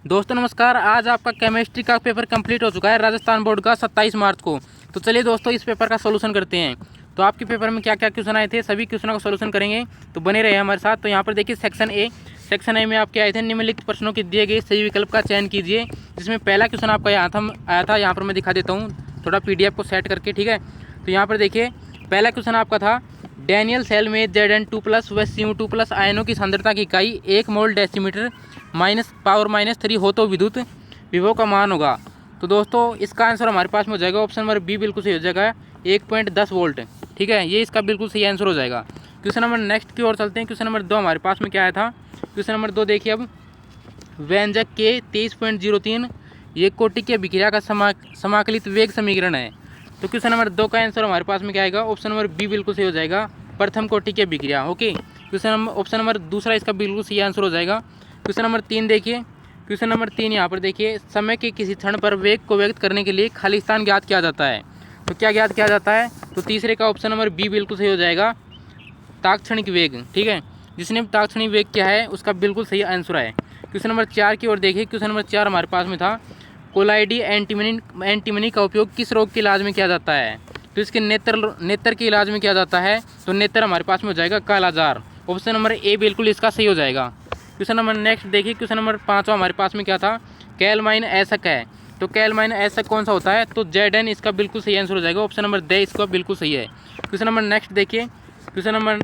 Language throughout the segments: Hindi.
दोस्तों नमस्कार। आज आपका केमिस्ट्री का पेपर कंप्लीट हो चुका है राजस्थान बोर्ड का 27 मार्च को। तो चलिए दोस्तों इस पेपर का सोल्यूशन करते हैं। तो आपके पेपर में क्या क्या क्वेश्चन आए थे सभी क्वेश्चनों का सोल्यूशन करेंगे, तो बने रहे हमारे साथ। तो यहाँ पर देखिए सेक्शन ए में आपके आए थे निम्नलिखित प्रश्नों के दिए गए सही विकल्प का चयन कीजिए। जिसमें पहला क्वेश्चन आपका आया था यहाँ पर मैं दिखा देता हूँ थोड़ा PDF को सेट करके, ठीक है। तो यहाँ पर देखिए पहला क्वेश्चन आपका था डैनियल सेल में Zn2+ व Cu2+ आयनों की सांद्रता की इकाई 1 मोल डेसीमीटर -3 हो तो विद्युत विभव का मान होगा। तो दोस्तों इसका आंसर हमारे पास में हो जाएगा ऑप्शन नंबर बी, बिल्कुल सही हो जाएगा 1.10 वोल्ट, ठीक है। ये इसका बिल्कुल सही आंसर हो जाएगा। क्वेश्चन नंबर नेक्स्ट की ओर चलते हैं। क्वेश्चन नंबर 2 हमारे पास में क्या आया था। क्वेश्चन नंबर 2 देखिए अब, व्यंजक के 23.03 ये कोटि की अभिक्रिया का समाकलित वेग समीकरण है। तो क्वेश्चन नंबर 2 का आंसर हमारे पास में क्या आएगा, ऑप्शन नंबर बी बिल्कुल सही हो जाएगा, प्रथम कोटि की अभिक्रिया। ओके, ऑप्शन नंबर दूसरा इसका बिल्कुल सही आंसर हो जाएगा। क्वेश्चन नंबर 3 देखिए, क्वेश्चन नंबर 3 यहाँ पर देखिए, समय के किसी क्षण पर वेग को व्यक्त करने के लिए खाली स्थान ज्ञात किया जाता है। तो क्या ज्ञात किया जाता है, तो तीसरे का ऑप्शन नंबर बी बिल्कुल सही हो जाएगा, तात्क्षणिक वेग, ठीक है। जिसने तात्क्षणिक वेग क्या है उसका बिल्कुल सही आंसर है। क्वेश्चन नंबर 4 की ओर देखिए। क्वेश्चन नंबर 4 हमारे पास में था कोलाइडी एंटीमनी का उपयोग किस रोग के इलाज में किया जाता है। तो इसके नेत्र के इलाज में किया जाता है। तो नेत्र हमारे पास में हो जाएगा कालाजार, ऑप्शन नंबर ए बिल्कुल इसका सही हो जाएगा। क्वेश्चन नंबर नेक्स्ट देखिए। क्वेश्चन नंबर 5 हमारे पास में क्या था, कैलमाइन ऐसक है। तो कैलमाइन ऐसक कौन सा होता है, तो Zn इसका बिल्कुल सही आंसर हो जाएगा, ऑप्शन नंबर ड इसका बिल्कुल सही है। क्वेश्चन नंबर नेक्स्ट देखिए। क्वेश्चन नंबर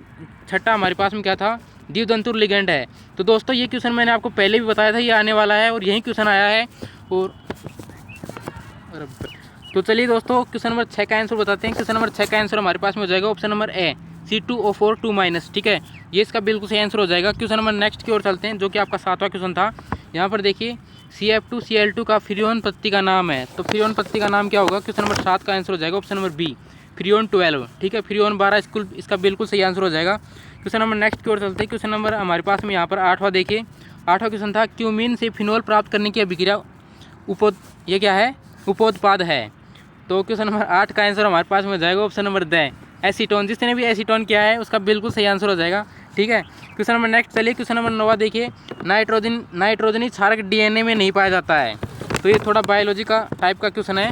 6 हमारे पास में क्या था, द्वितंतुर लिगेंड है। तो दोस्तों ये क्वेश्चन मैंने आपको पहले भी बताया था ये आने वाला है और यही क्वेश्चन आया है। और तो चलिए दोस्तों क्वेश्चन नंबर 6 का आंसर बताते हैं। क्वेश्चन नंबर 6 का आंसर हमारे पास में हो जाएगा ऑप्शन नंबर ए, C2O4 2-, ठीक है। ये इसका बिल्कुल सही आंसर हो जाएगा। क्वेश्चन नंबर नेक्स्ट की ओर चलते हैं जो कि आपका 7वां क्वेश्चन था। यहाँ पर देखिए CF2Cl2 का फ्रियोन पत्ती का नाम है। तो फ्रियोन पत्ती का नाम क्या होगा, क्वेश्चन नंबर 7 का आंसर हो जाएगा ऑप्शन नंबर बी, फ्रियोन 12, ठीक है। फ्रियोन 12 इसका बिल्कुल सही आंसर हो जाएगा। क्वेश्चन नंबर नेक्स्ट की ओर चलते हैं। क्वेश्चन नंबर हमारे पास में यहाँ पर 8वां देखिए। 8वां क्वेश्चन था क्यूमीन से फिनोल प्राप्त करने की अभिक्रिया ये क्या है, उपोत्पाद है। तो क्वेश्चन नंबर 8 का आंसर हमारे पास में हो जाएगा ऑप्शन नंबर द, एसीटोन। जिसने भी एसीटोन किया है उसका बिल्कुल सही आंसर हो जाएगा, ठीक है। क्वेश्चन नंबर नेक्स्ट चलिए। क्वेश्चन नंबर 9 देखिए, नाइट्रोजनी क्षारक DNA में नहीं पाया जाता है। तो ये थोड़ा बायोलॉजी का टाइप का क्वेश्चन है,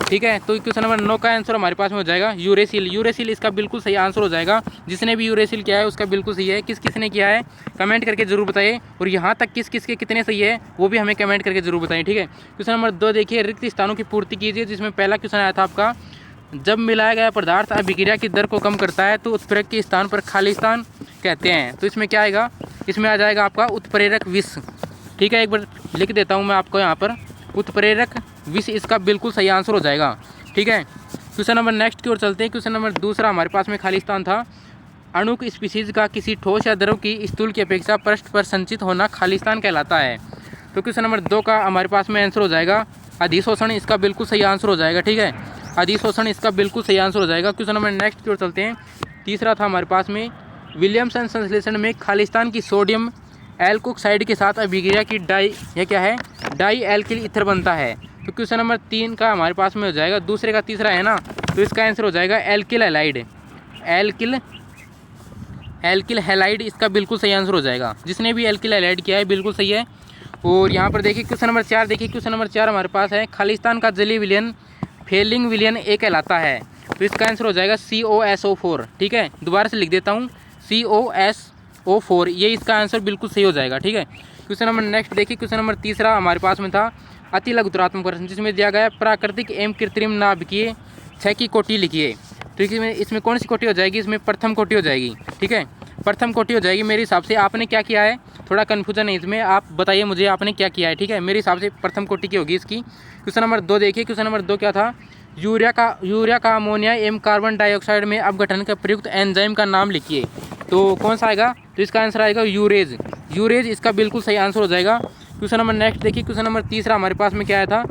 ठीक है। तो क्वेश्चन नंबर 9 का आंसर हमारे पास में हो जाएगा यूरेसिल। यूरेसिल इसका बिल्कुल सही आंसर हो जाएगा। जिसने भी यूरेसिल किया है उसका बिल्कुल सही है। किसने किया है कमेंट करके जरूर बताइए, और यहाँ तक किस के कितने सही है वो भी हमें कमेंट करके जरूर बताइए, ठीक है। क्वेश्चन नंबर 2 देखिए, रिक्त स्थानों की पूर्ति कीजिए। जिसमें पहला क्वेश्चन आया था आपका, जब मिलाया गया पदार्थ अभिक्रिया की दर को कम करता है तो उत्प्रेरक के स्थान पर खाली स्थान कहते हैं। तो इसमें क्या आएगा, इसमें आ जाएगा आपका उत्प्रेरक विष, ठीक है। एक बार लिख देता हूँ मैं आपको यहाँ पर, उत्प्रेरक विष इसका बिल्कुल सही आंसर हो जाएगा, ठीक है। क्वेश्चन नंबर नेक्स्ट की ओर चलते हैं। क्वेश्चन नंबर दूसरा हमारे पास में खाली स्थान था, अणुक स्पीसीज का किसी ठोस या द्रव की स्थूल की अपेक्षा पृष्ठ पर संचित होना खाली स्थान कहलाता है। तो क्वेश्चन नंबर 2 का हमारे पास में आंसर हो जाएगा अधिशोषण, इसका बिल्कुल सही आंसर हो जाएगा, ठीक है। अधिशोषण इसका बिल्कुल सही आंसर हो जाएगा। क्वेश्चन नंबर नेक्स्ट की ओर चलते हैं। तीसरा था हमारे पास में, विलियमसन संश्लेषण में खालिस्तान की सोडियम एल्कोक्साइड के साथ अभिक्रिया की डाई एल्किल ईथर बनता है। तो क्वेश्चन नंबर 3 का हमारे पास में हो जाएगा, दूसरे का तीसरा है ना, तो इसका आंसर हो जाएगा एल्किल हैलाइड। एल्किल हैलाइड इसका बिल्कुल सही आंसर हो जाएगा। जिसने भी एल्किल हैलाइड किया है बिल्कुल सही है। और यहाँ पर देखिए क्वेश्चन नंबर 4 देखिए। क्वेश्चन नंबर 4 हमारे पास है, खालिस्तान का जलीय विलयन फेलिंग विलयन ए कहलाता है। तो इसका आंसर हो जाएगा COSO4, ठीक है। दोबारा से लिख देता हूँ COSO4, ये इसका आंसर बिल्कुल सही हो जाएगा, ठीक है। क्वेश्चन नंबर नेक्स्ट देखिए। क्वेश्चन नंबर तीसरा हमारे पास में था अति लघुतरात्मक प्रश्न, जिसमें दिया गया प्राकृतिक एवं कृत्रिम नाभिकीय 6 की कोटि लिखिए। तो इसमें कौन सी कोटि हो जाएगी, इसमें प्रथम कोटि हो जाएगी, ठीक है। प्रथम कोटि हो जाएगी मेरे हिसाब से। आपने क्या किया है, थोड़ा कन्फ्यूजन है इसमें, आप बताइए मुझे आपने क्या किया है, ठीक है। मेरे हिसाब से प्रथम कोटि की होगी इसकी। क्वेश्चन नंबर 2 देखिए। क्वेश्चन नंबर 2 क्या था, यूरिया का अमोनिया एवं कार्बन डाइऑक्साइड में अपघटन का प्रयुक्त एंजाइम का नाम लिखिए। तो कौन सा आएगा, तो इसका आंसर आएगा यूरेज इसका बिल्कुल सही आंसर हो जाएगा। क्वेश्चन नंबर नेक्स्ट देखिए। क्वेश्चन नंबर तीसरा हमारे पास में क्या आया था,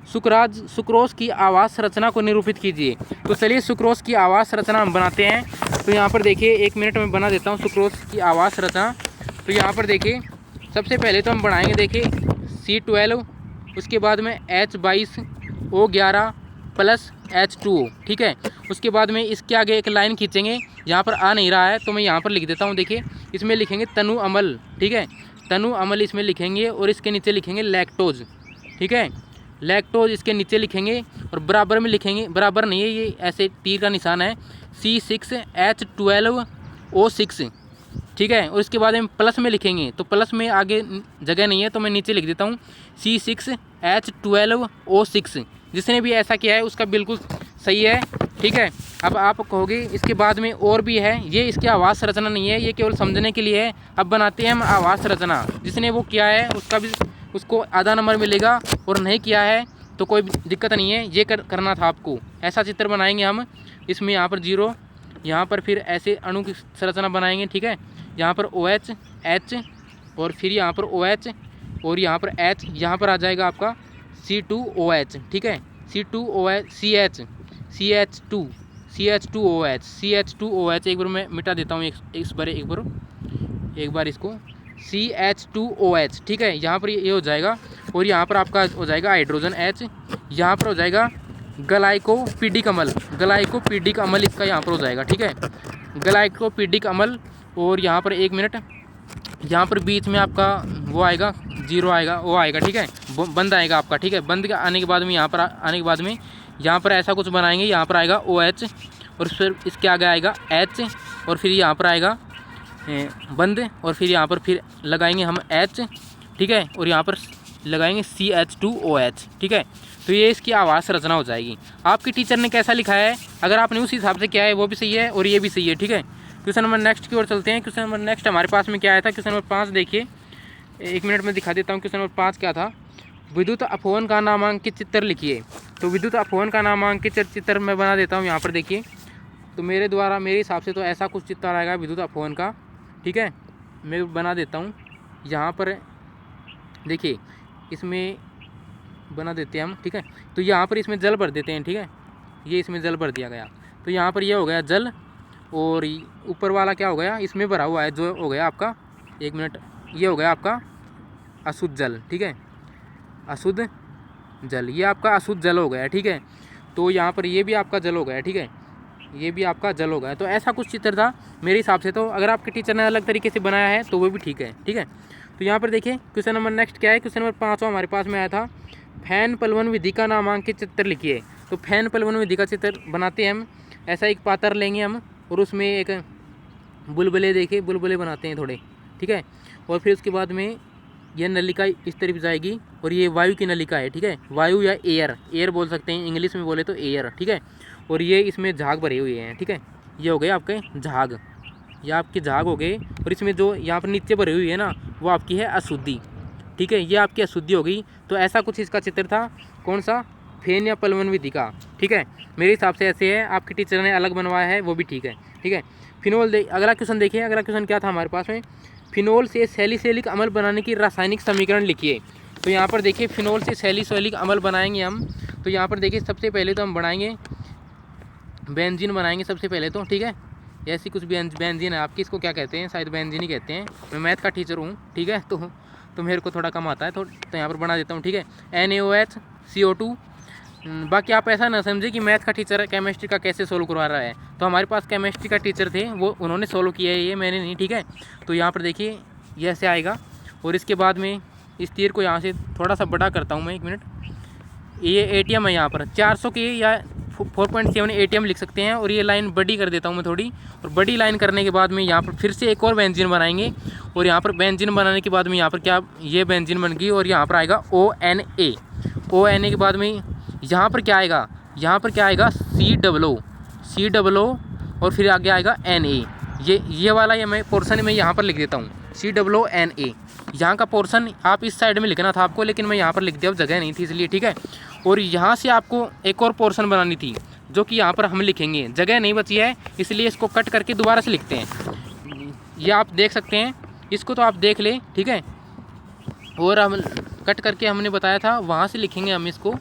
सुक्रोज की आवास रचना को निरूपित कीजिए। तो चलिए सुक्रोज की आवास रचना हम बनाते हैं। तो यहाँ पर देखिए 1 मिनट में बना देता हूँ सुक्रोज की आवास रचना। तो यहाँ पर देखिए सबसे पहले तो हम बनाएंगे देखिए C12, उसके बाद में H22O11 + H2O, ठीक है। उसके बाद में इसके आगे एक लाइन खींचेंगे, यहाँ पर आ नहीं रहा है तो मैं यहाँ पर लिख देता हूँ। देखिए इसमें लिखेंगे तनु अमल, ठीक है। तनु अमल इसमें लिखेंगे और इसके नीचे लिखेंगे लैक्टोज, ठीक है, लैक्टोज इसके नीचे लिखेंगे और बराबर में लिखेंगे, बराबर नहीं है ये ऐसे तीर का निशान है, C6H12O6, ठीक है। और इसके बाद हम प्लस में लिखेंगे, तो प्लस में आगे जगह नहीं है तो मैं नीचे लिख देता हूँ C6H12O6। जिसने भी ऐसा किया है उसका बिल्कुल सही है, ठीक है। अब आप कहोगे इसके बाद में और भी है, ये इसकी आवाज़ संरचना नहीं है, ये केवल समझने के लिए है। अब बनाते हैं हम आवाज़ संरचना। जिसने वो किया है उसका भी उसको आधा नंबर मिलेगा, और नहीं किया है तो कोई दिक्कत नहीं है, ये करना था आपको। ऐसा चित्र बनाएंगे हम, इसमें यहाँ पर 0, यहाँ पर फिर ऐसे अणु की संरचना बनाएंगे, ठीक है। यहाँ पर OH H और फिर यहाँ पर OH और यहाँ पर H, यहाँ पर आ जाएगा आपका C2OH, ठीक है, C2OH CH2OH। एक बार मैं मिटा देता हूँ एक बार इसको CH2OH, ठीक है। यहाँ पर ये हो जाएगा और यहाँ पर आपका हो जाएगा हाइड्रोजन H, यहाँ पर हो जाएगा ग्लाइकोपिडिक अम्ल, ग्लाइकोपिडिक अम्ल इसका यहाँ पर हो जाएगा, ठीक है, ग्लाइकोपिडिक अम्ल। और यहाँ पर 1 मिनट, यहाँ पर बीच में आपका वो आएगा 0 आएगा, वो आएगा, ठीक है, बंद आएगा आपका, ठीक है। बंद के आने के बाद में यहाँ पर आने के बाद में यहाँ पर ऐसा कुछ बनाएंगे, यहाँ पर आएगा OH और फिर इसके आगे आएगा H और फिर यहाँ पर आएगा बंद और फिर यहाँ पर फिर लगाएंगे हम H, ठीक है, और यहाँ पर लगाएंगे CH2OH, ठीक है। तो ये इसकी आवाज़ संरचना हो जाएगी। आपके टीचर ने कैसा लिखा है, अगर आपने उस हिसाब से किया है वो भी सही है और ये भी सही है, ठीक है। क्वेश्चन नंबर नेक्स्ट की ओर चलते हैं। क्वेश्चन नंबर नेक्स्ट हमारे पास में क्या आया था, क्वेश्चन नंबर 5 देखिए, 1 मिनट में दिखा देता हूँ। क्वेश्चन नंबर 5 क्या था, विद्युत अपवहन का नामांकित चित्र लिखिए। तो विद्युत अपवहन का नामांकित चित्र मैं बना देता हूँ, यहाँ पर देखिए। तो मेरे हिसाब से तो ऐसा कुछ चित्र आएगा विद्युत अपवहन का, ठीक है, मैं बना देता हूँ। यहाँ पर देखिए, इसमें बना देते हैं हम, ठीक है। तो यहाँ पर इसमें जल भर देते हैं, ठीक है, ये इसमें जल भर दिया गया। तो यहाँ पर ये हो गया जल और ऊपर वाला क्या हो गया, इसमें भरा हुआ है जो हो गया आपका, 1 मिनट, ये हो गया आपका अशुद्ध जल, ठीक है, अशुद्ध जल, ये आपका अशुद्ध जल हो गया, ठीक है। तो यहाँ पर ये भी आपका जल हो गया, ठीक है, ये भी आपका जल हो गया। तो ऐसा कुछ चित्र था मेरे हिसाब से। तो अगर आपके टीचर ने अलग तरीके से बनाया है तो वो भी ठीक है, ठीक है। तो यहाँ पर देखिए क्वेश्चन नंबर नेक्स्ट क्या है, क्वेश्चन नंबर 5 हमारे पास में आया था, फैन प्लवन विधि का नामांकित चित्र लिखिए। तो फैन प्लवन विधि का चित्र बनाते हैं हम। ऐसा एक पात्र लेंगे हम और उसमें एक बुलबुले, देखिए बुलबुले बनाते हैं थोड़े, ठीक है। और फिर उसके बाद में यह नलिका इस तरफ जाएगी और ये वायु की नलिका है, ठीक है, वायु या एयर बोल सकते हैं, इंग्लिश में बोले तो एयर, ठीक है। और ये इसमें झाग भरे हुए हैं, ठीक है, ये हो गए आपके झाग, ये आपके झाग हो गए। और इसमें जो यहाँ पर नीचे भरी हुई है ना, वो आपकी है अशुद्धि, ठीक है, ये आपकी अशुद्धि हो गई। तो ऐसा कुछ इसका चित्र था, कौन सा, फैन या प्लवन विधि का, ठीक है। मेरे हिसाब से ऐसे है, आपके टीचर ने अलग बनवाया है वो भी ठीक है, ठीक है। फिनोल अगला क्वेश्चन देखिए, अगला क्वेश्चन क्या था हमारे पास में, फिनोल से सैलिसिलिक अम्ल बनाने की रासायनिक समीकरण लिखिए। तो यहाँ पर देखिए फिनोल से सैलिसिलिक अम्ल बनाएंगे हम। तो यहाँ पर देखिए सबसे पहले तो हम बनाएंगे बेंजीन बनाएंगे सबसे पहले तो, ठीक है। ऐसी कुछ बेंजीन है आपकी, इसको क्या कहते हैं, शायद बेंजीन ही कहते हैं। मैं मैथ का टीचर हूँ, ठीक है, तो मेरे को थोड़ा कम आता है, तो यहाँ पर बना देता हूँ, ठीक है, NaOH CO2। बाकी आप ऐसा ना समझे कि मैथ का टीचर केमिस्ट्री का कैसे सोल्व करवा रहा है। तो हमारे पास केमिस्ट्री का टीचर थे, वो उन्होंने सोल्व किया है, ये मैंने नहीं, ठीक है। तो यहाँ पर देखिए ये ऐसे आएगा और इसके बाद में इस तीर को यहाँ से थोड़ा सा बड़ा करता हूँ मैं, 1 मिनट। ये ATM है, यहाँ पर 400 के या 4.7 ATM लिख सकते हैं। और ये लाइन बड़ी कर देता हूँ मैं थोड़ी, और बड़ी लाइन करने के बाद में यहाँ पर फिर से एक और बेंजीन बनाएंगे। और यहाँ पर बेंजीन बनाने के बाद में यहाँ पर क्या, ये बेंजीन बन गई और यहाँ पर आएगा ONA के बाद में यहाँ पर क्या आएगा, यहाँ पर क्या आएगा COO और फिर आगे आएगा Na। ये वाला ये मैं पोर्शन में यहाँ पर लिख देता हूँ, COONA। यहाँ का पोर्शन आप इस साइड में लिखना था आपको, लेकिन मैं यहाँ पर लिख दिया, अब जगह नहीं थी इसलिए, ठीक है। और यहाँ से आपको एक और पोर्शन बनानी थी जो कि यहाँ पर हम लिखेंगे, जगह नहीं बची है इसलिए इसको कट करके दोबारा से लिखते हैं। ये आप देख सकते हैं, इसको तो आप देख लें, ठीक है। और हम कट करके हमने बताया था वहाँ से लिखेंगे हम इसको,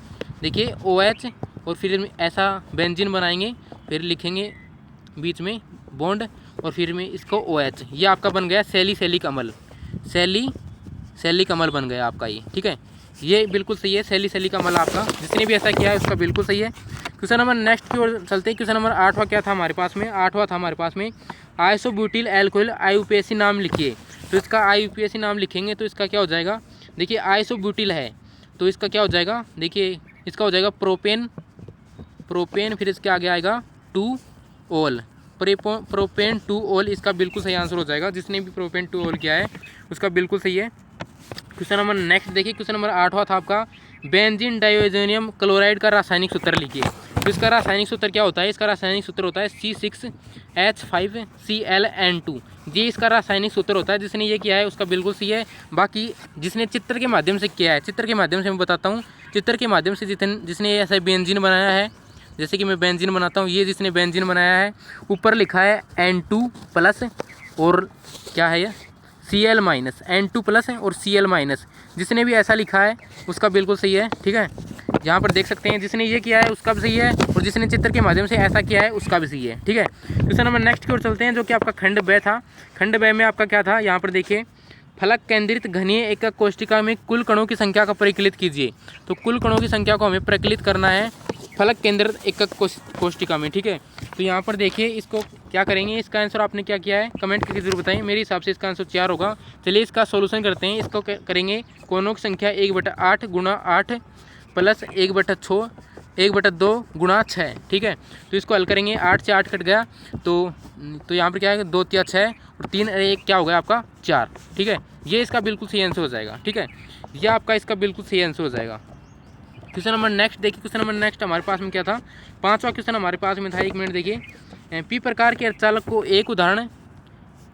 देखिए OH और फिर ऐसा बेंजीन बनाएंगे, फिर लिखेंगे बीच में बॉन्ड और फिर में इसको OH। ये आपका बन गया सैलिसिलिक अम्ल, सैलिसिलिक अम्ल बन गया आपका ये, ठीक है। ये बिल्कुल सही है, सैलिसिलिक अम्ल आपका, जिसने भी ऐसा किया है उसका बिल्कुल सही है। क्वेश्चन नंबर नेक्स्ट की ओर चलते हैं। क्वेश्चन नंबर 8वां क्या था हमारे पास में, 8वां था हमारे पास में आइसोब्यूटिल एल्कोहल IUPAC नाम लिखिए। तो इसका IUPAC नाम लिखेंगे तो इसका क्या हो जाएगा, देखिए आइसोब्यूटिल है तो इसका क्या हो जाएगा, देखिए इसका हो जाएगा प्रोपेन, फिर इसके आगे आएगा 2 ओल, प्रोपेन 2 ओल, इसका बिल्कुल सही आंसर हो जाएगा। जिसने भी प्रोपेन 2 ओल किया है उसका बिल्कुल सही है। क्वेश्चन नंबर नेक्स्ट देखिए, क्वेश्चन नंबर 8वां था आपका, बेंजीन डाइओजेनियम क्लोराइड का रासायनिक सूत्र लिखिए। तो इसका रासायनिक सूत्र क्या होता है, इसका रासायनिक सूत्र होता है C6H5ClN2, ये इसका रासायनिक सूत्र होता है। जिसने ये किया है उसका बिल्कुल सही है। बाकी जिसने चित्र के माध्यम से किया है, चित्र के माध्यम से मैं बताता हूँ, चित्र के माध्यम से जिसने ऐसा बेंजीन बनाया है, जैसे कि मैं बेंजीन बनाता हूँ, ये जिसने बेंजीन बनाया है ऊपर लिखा है N2+ और क्या है ये Cl-, N2+ और Cl-, जिसने भी ऐसा लिखा है उसका बिल्कुल सही है। ठीक है, यहाँ पर देख सकते हैं जिसने ये किया है उसका भी सही है और जिसने चित्र के माध्यम से ऐसा किया है उसका भी सही है। ठीक है, क्वेश्चन नंबर नेक्स्ट की ओर चलते हैं, जो कि आपका खंड ब था। खंड ब में आपका क्या था, यहाँ पर देखिए, फलक केंद्रित घनीय एकक कोष्टिका में कुल कणों की संख्या का परिकलित कीजिए। तो कुल कणों की संख्या को हमें परिकलित करना है फलक केंद्रित एकक कोष्टिका में। ठीक है, तो यहाँ पर देखिए इसको क्या करेंगे, इसका आंसर आपने क्या किया है कमेंट करके जरूर बताएं। मेरे हिसाब से इसका आंसर 4 होगा। चलिए इसका सॉल्यूशन करते हैं। इसको करेंगे कोणों की संख्या 1/8 × 8 + 1/6 1/2 × 6। ठीक है, तो इसको हल करेंगे, 8 से 8 कट गया तो यहाँ पर क्या है 2 × 3 = 6 और 3 × 1 क्या होगा आपका 4। ठीक है, ये इसका बिल्कुल सही आंसर हो जाएगा। ठीक है, यह आपका इसका बिल्कुल सही आंसर हो जाएगा। क्वेश्चन नंबर नेक्स्ट देखिए, क्वेश्चन नंबर नेक्स्ट हमारे पास में क्या था, 5वां क्वेश्चन हमारे पास में था। 1 मिनट देखिए, पी प्रकार के अर्धचालक को एक उदाहरण,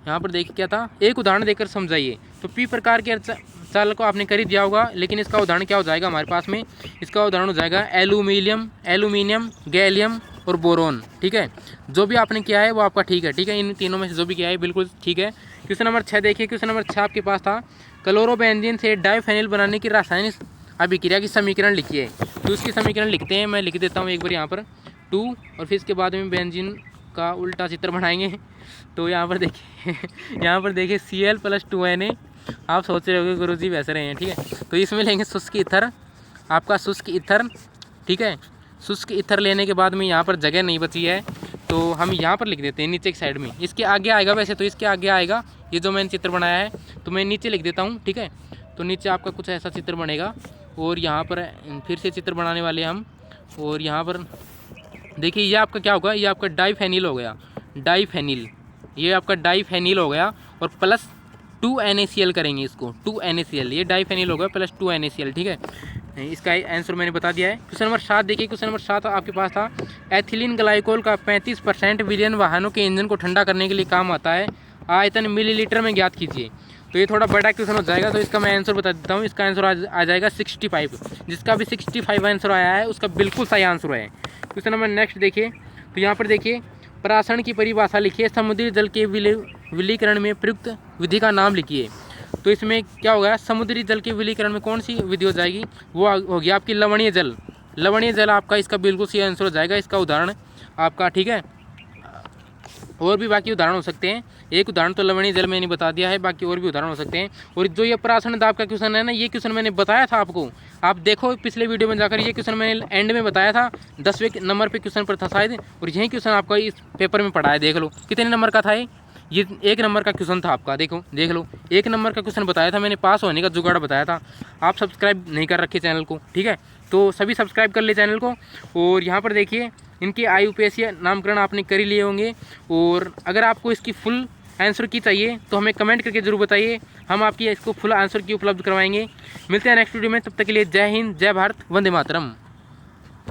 यहाँ पर देखिए क्या था, एक उदाहरण देकर समझाइए। तो पी प्रकार के अर्धचालक को आपने कर ही दिया होगा, लेकिन इसका उदाहरण क्या हो जाएगा हमारे पास में, इसका उदाहरण हो जाएगा एल्यूमिनियम, गैलियम और बोरोन। ठीक है, जो भी आपने किया है वो आपका ठीक है। ठीक है, इन तीनों में से जो भी किया है बिल्कुल ठीक है। क्वेश्चन नंबर 6 देखिए, क्वेश्चन नंबर 6 आपके पास था, क्लोरोबेंजीन से डाइफेनिल बनाने की रासायनिक अभिक्रिया की समीकरण लिखिए। तो उसकी समीकरण लिखते हैं, मैं लिख देता हूँ एक बार यहाँ पर 2 और फिर इसके बाद में बेंजीन का उल्टा चित्र बनाएंगे। तो यहाँ पर देखिए यहाँ पर देखिए Cl+2Na, आप सोच रहे होंगे गुरुजी वैसे रहे हैं। ठीक है, तो इसमें लेंगे शुष्क ईथर, आपका शुष्क ईथर। ठीक है, शुष्क ईथर लेने के बाद में यहाँ पर जगह नहीं बची है तो हम यहाँ पर लिख देते हैं नीचे की साइड में। इसके आगे आएगा, वैसे तो इसके आगे आएगा ये जो मैंने चित्र बनाया है, तो मैं नीचे लिख देता हूँ। ठीक है, तो नीचे आपका कुछ ऐसा चित्र बनेगा और यहाँ पर फिर से चित्र बनाने वाले हम, और यहाँ पर देखिए ये आपका क्या होगा, ये आपका डाइफेनिल हो गया, डाइफेनिल, ये आपका डाइफेनिल हो गया और प्लस 2NaCl करेंगे इसको, 2NaCl, ये डाइफेनिल हो गया प्लस 2NaCl। ठीक है, इसका आंसर मैंने बता दिया है। क्वेश्चन नंबर 7 देखिए, क्वेश्चन नंबर 7 आपके पास था, एथिलीन ग्लाइकोल का 35% विलयन वाहनों के इंजन को ठंडा करने के लिए काम आता है, आयतन मिलीलीटर में ज्ञात कीजिए। तो ये थोड़ा बड़ा क्वेश्चन हो जाएगा, तो इसका मैं आंसर बता देता हूँ। इसका आंसर आ जाएगा 65। जिसका भी 65 आंसर आया है उसका बिल्कुल सही आंसर है। क्वेश्चन नंबर नेक्स्ट देखिए, तो यहाँ पर देखिए प्राशन की परिभाषा लिखिए, समुद्री जल के विलीकरण में प्रयुक्त विधि का नाम लिखिए। तो इसमें क्या होगा, समुद्री जल के विलीकरण में कौन सी विधि हो जाएगी, वो होगी आपकी लवणीय जल। लवणीय जल आपका इसका बिल्कुल सही आंसर हो जाएगा, इसका उदाहरण आपका। ठीक है, और भी बाकी उदाहरण हो सकते हैं, एक उदाहरण तो लवणीय जल मैंने बता दिया है, बाकी और भी उदाहरण हो सकते हैं। और जो ये प्राशन दाब का क्वेश्चन है ना, ये क्वेश्चन मैंने बताया था आपको, आप देखो पिछले वीडियो में जाकर, ये क्वेश्चन मैंने एंड में बताया था, 10वें नंबर पे क्वेश्चन पर था शायद, और यही क्वेश्चन आपका इस पेपर में पढ़ा है। देख लो कितने नंबर का था ये 1 नंबर का क्वेश्चन था आपका। देखो देख लो, 1 नंबर का क्वेश्चन बताया था मैंने, पास होने का जुगाड़ बताया था। आप सब्सक्राइब नहीं कर रखे चैनल को, ठीक है, तो सभी सब्सक्राइब कर ले चैनल को। और यहाँ पर देखिए इनके IUPAC नामकरण आपने कर ही लिए होंगे, और अगर आपको इसकी फुल आंसर की चाहिए तो हमें कमेंट करके ज़रूर बताइए, हम आपकी इसको फुल आंसर की उपलब्ध करवाएंगे। मिलते हैं नेक्स्ट वीडियो में, तब तक के लिए जय हिंद, जय भारत, वंदे मातरम।